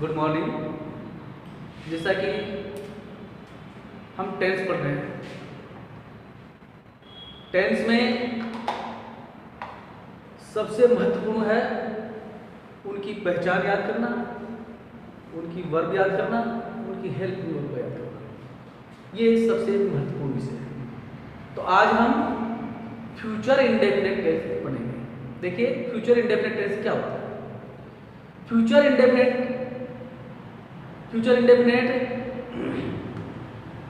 Good morning. जैसा कि हम टेंस पढ़ रहे हैं, टेंस में सबसे महत्वपूर्ण है उनकी पहचान याद करना, उनकी वर्ब याद करना, उनकी हेल्पिंग वर्ब याद करना। ये सबसे महत्वपूर्ण विषय है। तो आज हम फ्यूचर इंडेफिनिट टेंस पढ़ेंगे। देखिए, फ्यूचर इंडेफिनिट टेंस क्या होता है। फ्यूचर इंडेफिनिट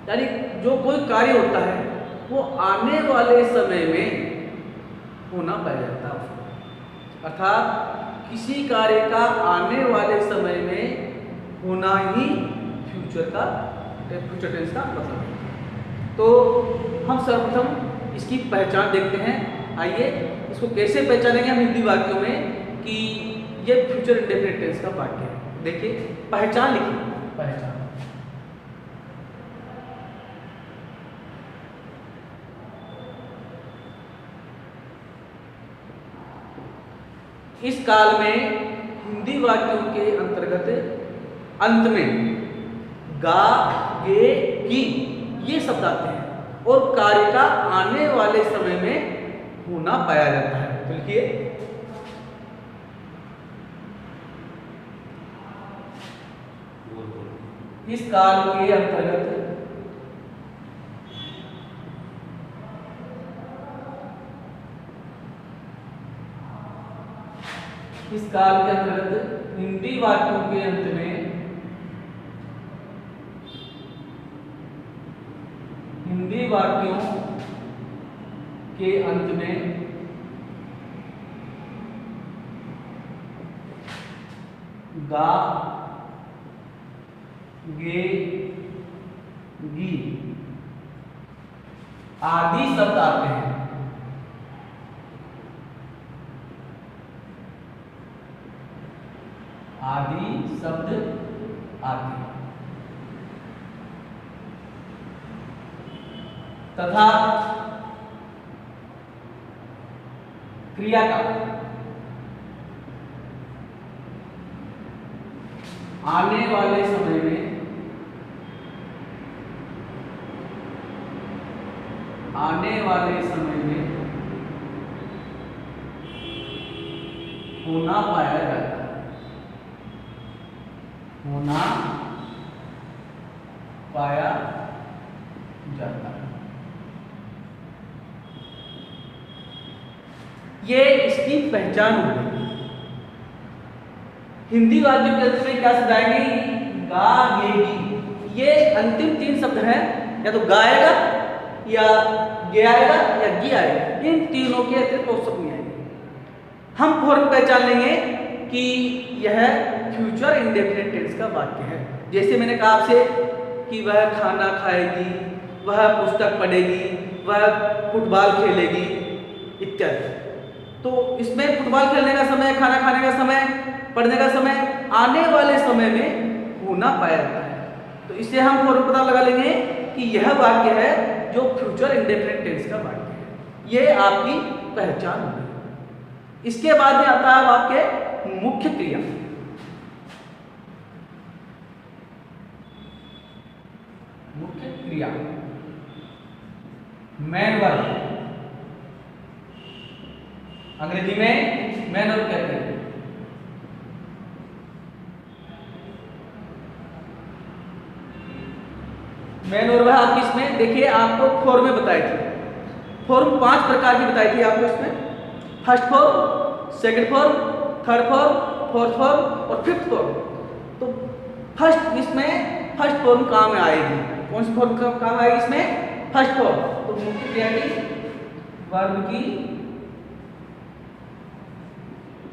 यानी जो कोई कार्य होता है वो आने वाले समय में होना पाया जाता है उसको। अर्थात किसी कार्य का आने वाले समय में होना ही फ्यूचर टेंस का मतलब है। तो हम सर्वप्रथम इसकी पहचान देखते हैं। आइए इसको कैसे पहचानेंगे हम हिंदी वाक्यों में कि ये फ्यूचर इंडेफिनिट टेंस का वाक्य है। देखिए, पहचान लिखिए। पहचान इस काल में हिंदी वाक्यों के अंतर्गत अंत में गा, गे, की ये शब्द आते हैं और कार्य का आने वाले समय में होना पाया जाता है। तो लिखिए, इस काल के अंतर्गत हिंदी वाक्यों के अंत में गा, गे, गी आदि शब्द आते हैं। तथा क्रिया का आने वाले समय में होना पाया जाता है। ये इसकी पहचान हो गई। हिंदी वाक्यों के अंत में क्या शब्द आएंगे? गा, गे, गी। ये अंतिम तीन शब्द हैं, या तो गा आएगा, या गे आएगा, या गी आएगा। इन तीनों के अतिरिक्त और शब्द नहीं आएंगे। हम फौरन पहचान लेंगे कि यह फ्यूचर इंडेफिनिट टेंस का वाक्य है। जैसे मैंने कहा आपसे कि वह खाना खाएगी, वह पुस्तक पढ़ेगी, वह फुटबॉल खेलेगी इत्यादि। तो इसमें फुटबॉल खेलने का समय, खाना खाने का समय, पढ़ने का समय आने वाले समय में होना पाया जाता है। तो इससे हम फौरन पता लगा लेंगे कि यह वाक्य है जो फ्यूचर इंडेफिनिट टेंस का वाक्य है। यह आपकी पहचान होगी। इसके बाद में आता है आपके मुख्य क्रिया। मेन वर्ब, अंग्रेजी में मेन वर्ब कहते हैं। मेन वर्ब है आपकी। इसमें देखिए, आपको फॉर्म में बताई थी। फॉर्म 5 प्रकार की बताई थी आपको इसमें। First form, second form, third form, fourth form और फिफ्थ फॉर्म। तो फर्स्ट फॉर्म काम में आएगी। कौन सी फॉर्म काम आएगी इसमें? First form. तो मुख्य क्रिया की वर्ब की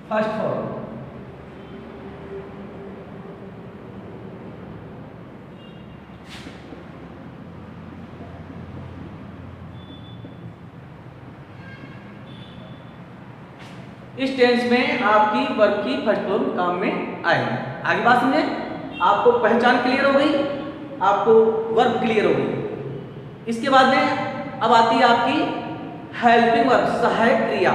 फर्स्ट फॉर्म। इस टेंस में आपकी वर्ब की फर्स्ट फॉर्म काम में आएगी। आगे बात समझे? आपको पहचान क्लियर हो गई, आपको वर्ब क्लियर हो गई। इसके बाद में अब आती है आपकी हेल्पिंग वर्ब, सहायक क्रिया।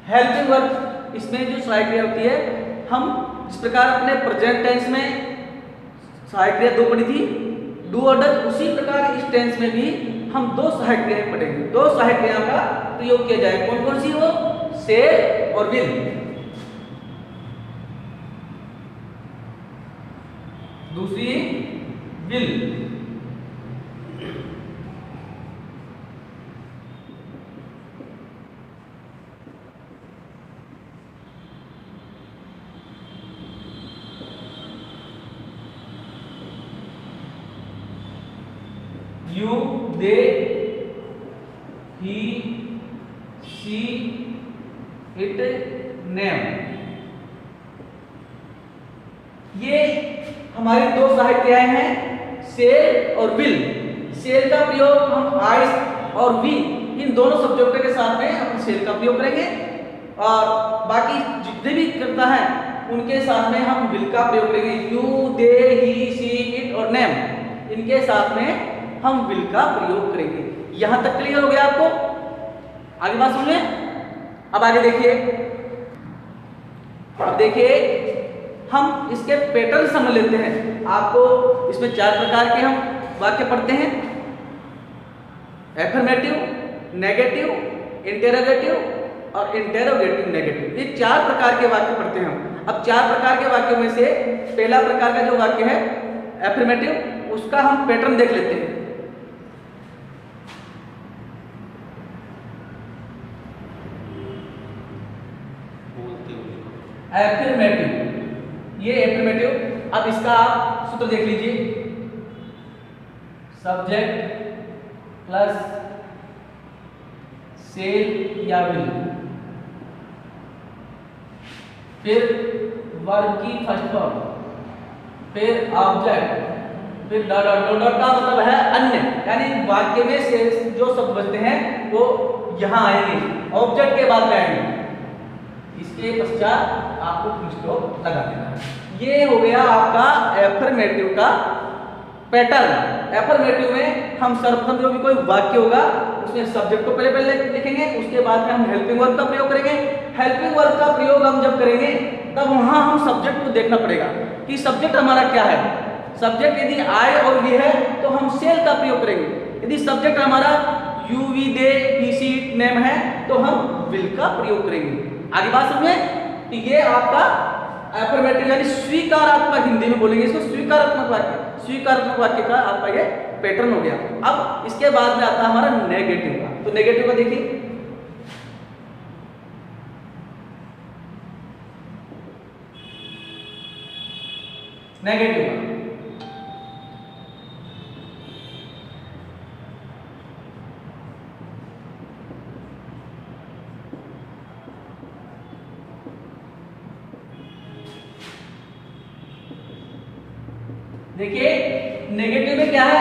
हेल्पिंग वर्ब, इसमें जो सहायक क्रिया होती है, हम इस प्रकार अपने प्रेजेंट टेंस में सहायक क्रिया 2 पढ़ी थी, डू और डज, उसी प्रकार इस टेंस में भी हम 2 सहायक क्रियाएं पढ़ेंगे। 2 सहायक क्रियाओं का प्रयोग किया जाए। कौन कौन सी? वो सेल और विल। दूसरी will. You, they, he, she, it, name, ये हमारी 2 सहायक क्रियाएं हैं, सेल और विल। सेल का प्रयोग हम आई और वी इन दोनों सब्जेक्टों के साथ में हम सेल का प्रयोग करेंगे, और बाकी जितने भी करता है उनके साथ में हम विल का प्रयोग करेंगे। You, they, he, she, it और नेम, इनके साथ में हम विल का प्रयोग करेंगे। यहां तक क्लियर हो गया आपको? आगे बात सुनिए। अब आगे देखिए। अब देखिए, हम इसके पैटर्न समझ लेते हैं। आपको इसमें 4 प्रकार के हम वाक्य पढ़ते हैं, एफर्मेटिव, नेगेटिव, इंटेरोगेटिव और इंटेरोगेटिव नेगेटिव। ये 4 प्रकार के वाक्य पढ़ते हैं हम। अब 4 प्रकार के वाक्यों में से पहला प्रकार का जो वाक्य है एफर्मेटिव, उसका हम पैटर्न देख लेते हैं। एफर्मेटिव, ये एफर्मेटिव। अब इसका आप सूत्र देख लीजिए, सब्जेक्ट प्लस सेल या विल, फिर वर्ब की फर्स्ट फॉर्म, फिर ऑब्जेक्ट, फिर डॉट डॉट डॉट का मतलब है अन्य, यानी वाक्य में से जो शब्द बचते हैं वो यहां आएंगे, ऑब्जेक्ट के बाद में आएंगे। इसके पश्चात आपको फुल स्टॉप लगा देना है। ये हो गया आपका एफर्मेटिव का पैटर्न। एफर्मेटिव में हम सर्वप्रथम जो भी कोई वाक्य होगा उसमें सब्जेक्ट को पहले लिखेंगे, उसके बाद में हम हेल्पिंग वर्ब का प्रयोग करेंगे। हेल्पिंग वर्ब का प्रयोग हम जब करेंगे तब वहां हम सब्जेक्ट को देखना पड़ेगा कि सब्जेक्ट हमारा क्या है। सब्जेक्ट यदि आई और वी है तो हम सेल का प्रयोग करेंगे। यदि सब्जेक्ट हमारा you, we, they, he, she, it, name है तो हम विल का प्रयोग करेंगे। आगे बात समझे? तो ये आपका एफर्मेटिव यानी स्वीकारात्मक, हिंदी में बोलेंगे इसको स्वीकारात्मक वाक्य। स्वीकारात्मक वाक्य का आपका ये पैटर्न हो गया। अब इसके बाद में आता है हमारा नेगेटिव का। तो नेगेटिव का देखिए, नेगेटिव का देखिए, नेगेटिव में क्या है,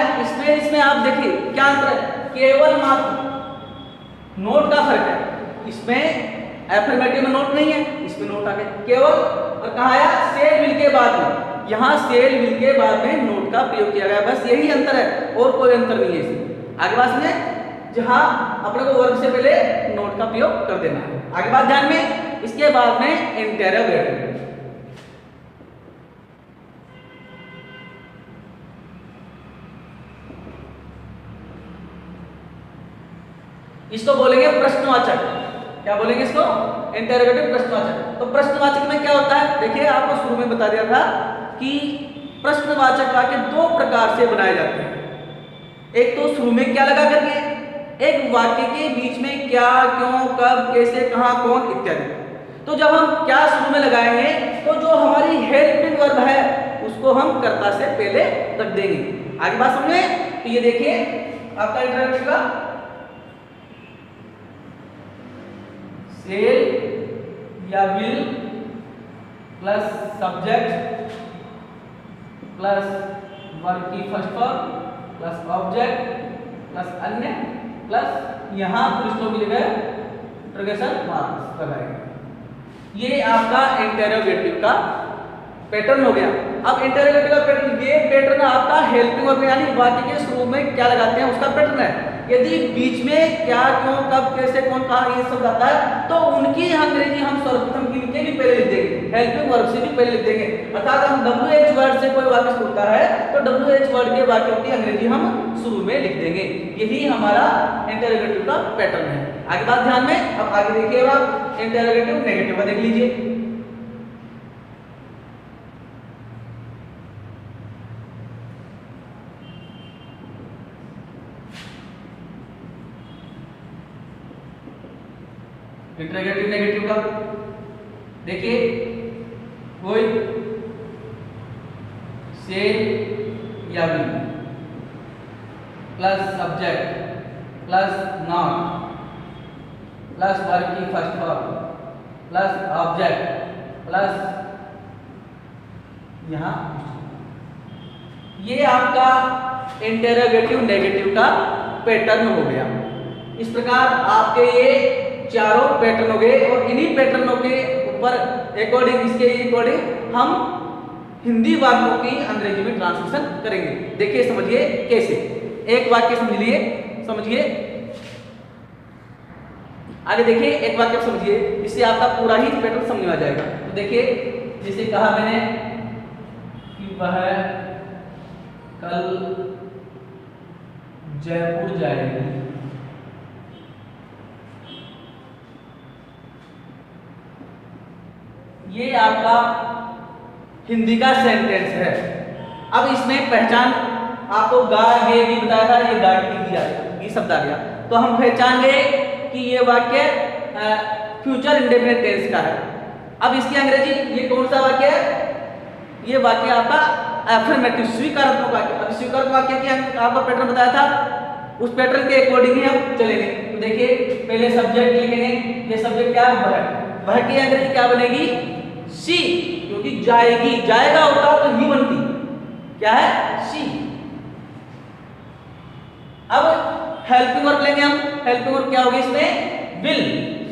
इसमें आप देखिए क्या अंतर है, केवल मात्र नोट का फर्क है। इसमें एफर्मेटिव में नोट नहीं है, इसमें नोट आ गया केवल। और कहा आया सेल विल के बाद में, यहाँ सेल विल के बाद में नोट का प्रयोग किया गया, बस यही अंतर है और कोई अंतर नहीं है इसमें। आगे बात सुनिए, जहां अपने को वर्ब से पहले नोट का प्रयोग कर देना है। आगे बात ध्यान में, इसके बाद में इंटेरोगेटिव, इसको बोलेंगे प्रश्नवाचक। क्या बोलेंगे इसको? इंटेरोगेटिव प्रश्नवाचक। तो प्रश्नवाचक में क्या होता है, देखिए आपको शुरू में बता दिया था कि प्रश्नवाचक वाक्य 2 प्रकार से बनाए जाते हैं। एक तो शुरू में क्या लगा करके, एक वाक्य के बीच में क्या, क्यों, कब, कैसे, कहां, कौन इत्यादि। तो जब हम क्या शुरू में लगाएंगे तो जो हमारी हेल्पिंग वर्ब है उसको हम कर्ता से पहले रख देंगे। आगे बात समझे? तो ये देखिए आपका इंटेरोगेटिव का सेल या will plus subject plus verb की first form plus object plus अन्य प्लस यहां फुल स्टॉप की जगह इंटरोगेशन मार्क्स लगाएंगे। ये आपका इंटेरोगेटिव का पैटर्न हो गया। अब इंटेरोगेटिव का पैटर्न, ये पैटर्न आपका हेल्पिंग वर्ब यानी वाक्य के शुरू में क्या लगाते हैं उसका पैटर्न है। यदि बीच में क्या, क्यों, कब, कैसे, कौन, कहाँ ये सब आता है तो उनकी अंग्रेजी हम सर्वप्रथम किनके भी पहले लिख देंगे, हेल्पिंग वर्ब से भी पहले लिख देंगे। अर्थात हम WH वर्ड से कोई वाक्य होता है तो WH वर्ड के वाक्यों की अंग्रेजी हम शुरू में लिख देंगे। यही हमारा इंटरोगेटिव का पैटर्न है। आगे बात ध्यान में, अब आगे देखिए आप इंटरोगेटिव नेगेटिव का देख लीजिए। इंटरोगेटिव नेगेटिव का देखिए, कोई से या will plus subject plus noun plus verb की first form plus object plus यहाँ, ये आपका इंटरोगेटिव नेगेटिव का पैटर्न हो गया। इस प्रकार आपके ये चारों पैटर्न हो गए और इन्हीं पैटर्नों के ऊपर अकॉर्डिंग, इसके अकॉर्डिंग हम हिंदी वाक्यों की अंग्रेजी में ट्रांसलेशन करेंगे। देखिए समझिए कैसे, एक वाक्य समझ लिए, समझिए आगे देखिए, एक वाक्य समझिए, इससे आपका पूरा ही पैटर्न समझ में आ जाएगा। तो देखिए जैसे कहा मैंने कि वह कल जयपुर जाएगी, ये आपका हिंदी का सेंटेंस है। अब इसमें पहचान आपको गा गे भी बताया था, ये गाड़ी दिया, ये शब्द आ गया, तो हम पहचान गए कि ये वाक्य फ्यूचर इंडेफिनिट टेंस का है। अब इसकी अंग्रेजी, ये कौन सा वाक्य है, ये वाक्य आपका अफर्मेटिव स्वीकारात्मक वाक्य। अब स्वीकारात्मक वाक्य की आपका पैटर्न बताया था, उस पैटर्न के अकॉर्डिंग ही हम चलेंगे। तो देखिए पहले सब्जेक्ट लिखेंगे, ये सब्जेक्ट क्या है, वह की अंग्रेजी क्या बनेगी, सी, क्योंकि जाएगी, जाएगा होता तो ही बनती, क्या है, सी। अब हेल्पिंग वर्ब लेंगे हम, हेल्पिंग वर्ब क्या होगी इसमें, विल,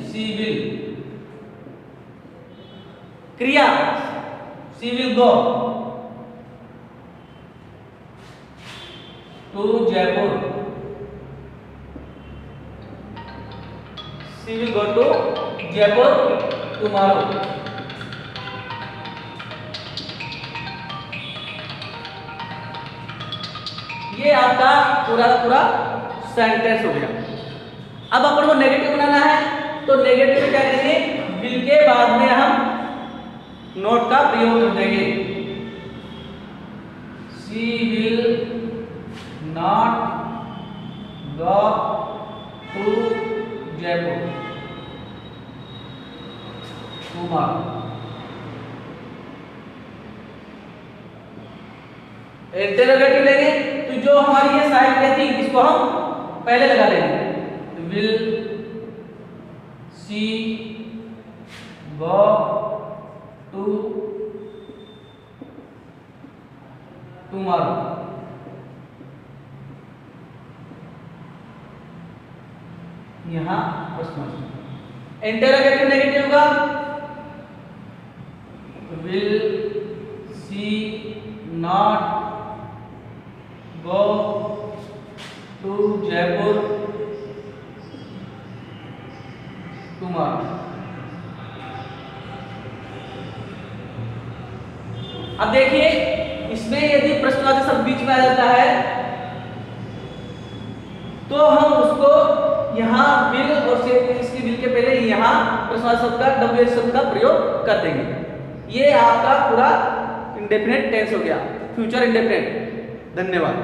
सी विल। क्रिया, she will go to Jaipur, she will go to Jaipur tomorrow. ये आपका पूरा पूरा सेंटेंस हो गया। अब अपन को नेगेटिव बनाना है, तो नेगेटिव में क्या करेंगे, विल के बाद में हम नोट का प्रयोग कर देंगे, she will not go to Jaipur tomorrow. Interrogative लेंगे तो जो हमारी ये साइड क्या थी, इसको हम पहले लगा लेंगे, will she go to tomorrow. यहां इंटरोगेटिव नेगेटिव का will she not go to Jaipur tomorrow. अब देखिए इसमें यदि प्रश्नवाची शब्द बीच में आ जाता है तो हम उसको यहाँ विल और इसकी विल के पहले यहाँ प्रश्नवाची शब्द का WH शब्द का प्रयोग कर देंगे। ये आपका पूरा इंडेफिनिट टेंस हो गया, फ्यूचर इंडेफिनिट। धन्यवाद।